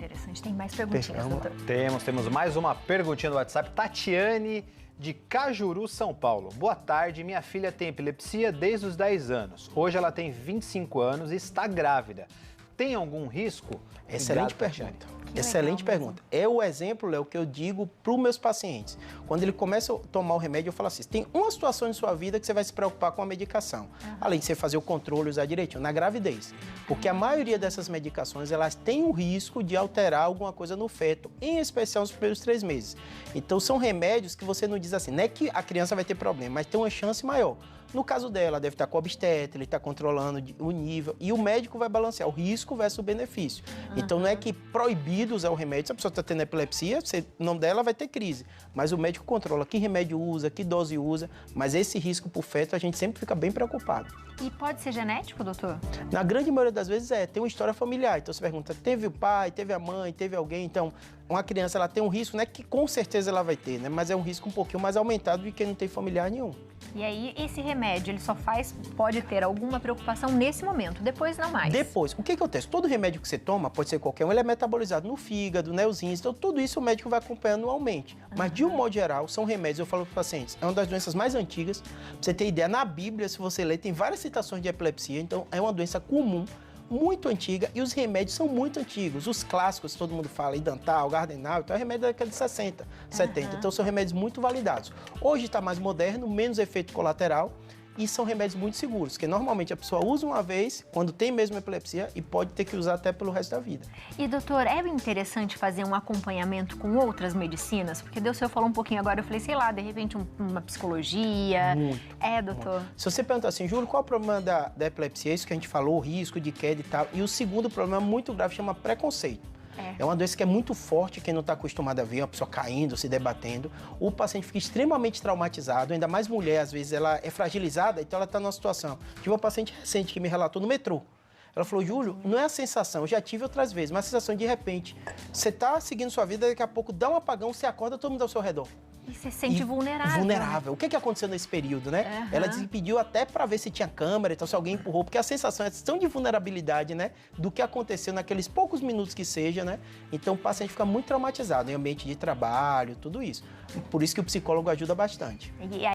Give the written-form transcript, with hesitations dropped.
interessante. Tem mais perguntinhas, doutor? Temos mais uma perguntinha no WhatsApp. Tatiane, de Cajuru, São Paulo. Boa tarde, minha filha tem epilepsia desde os 10 anos. Hoje ela tem 25 anos e está grávida. Tem algum risco? Excelente pergunta. Excelente pergunta. É o exemplo, Léo, que eu digo para os meus pacientes. Quando ele começa a tomar o remédio, eu falo assim, tem uma situação em sua vida que você vai se preocupar com a medicação. Além de você fazer o controle, usar direitinho, na gravidez. Porque a maioria dessas medicações, elas têm o risco de alterar alguma coisa no feto, em especial nos primeiros 3 meses. Então, são remédios que você não diz assim, não é que a criança vai ter problema, mas tem uma chance maior. No caso dela, deve estar com obstetra, ele está controlando o nível e o médico vai balancear o risco versus o benefício. Então, não é que proibido usar o remédio. Se a pessoa está tendo epilepsia, o nome dela vai ter crise. Mas o médico controla que remédio usa, que dose usa. Mas esse risco para o feto, a gente sempre fica bem preocupado. E pode ser genético, doutor? Na grande maioria das vezes tem uma história familiar. Então, você pergunta, teve o pai, teve a mãe, teve alguém? Então, uma criança, ela tem um risco, não é que com certeza ela vai ter, né? Mas é um risco um pouquinho mais aumentado de quem não tem familiar nenhum. E aí, esse remédio, ele só pode ter alguma preocupação nesse momento, depois não mais? Depois. O que acontece? Todo remédio que você toma, pode ser qualquer um, ele é metabolizado no fígado, os rins, então tudo isso o médico vai acompanhando anualmente. Mas, de um modo geral, são remédios, eu falo para os pacientes, é uma das doenças mais antigas. Pra você ter ideia, na Bíblia, se você ler, tem várias citações de epilepsia, então é uma doença comum, muito antiga, e os remédios são muito antigos. Os clássicos, todo mundo fala, Idantal, Gardenal, então é remédio da década de 60, 70. Então são remédios muito validados. Hoje está mais moderno, menos efeito colateral, e são remédios muito seguros, porque normalmente a pessoa usa uma vez, quando tem mesmo epilepsia, e pode ter que usar até pelo resto da vida. E, doutor, é interessante fazer um acompanhamento com outras medicinas? Porque o senhor falou um pouquinho agora, eu falei, sei lá, de repente uma psicologia. Muito. Doutor? Muito. Se você perguntar assim, Júlio, qual é o problema da epilepsia? Isso que a gente falou, o risco de queda e tal. E o segundo problema muito grave chama preconceito. É uma doença que é muito forte, quem não está acostumado a ver, uma pessoa caindo, se debatendo. O paciente fica extremamente traumatizado, ainda mais mulher, às vezes ela é fragilizada, então ela está numa situação. Tive uma paciente recente que me relatou no metrô. Ela falou, Júlio, não é a sensação, eu já tive outras vezes, mas a sensação de repente, você está seguindo sua vida, daqui a pouco dá um apagão, você acorda, todo mundo ao seu redor. E você se sente vulnerável. Vulnerável. O que aconteceu nesse período, né? Ela desimpediu até para ver se tinha câmera, então se alguém empurrou, porque a sensação é tão de vulnerabilidade, né? Do que aconteceu naqueles poucos minutos que seja, né? Então o paciente fica muito traumatizado em ambiente de trabalho, tudo isso. Por isso que o psicólogo ajuda bastante.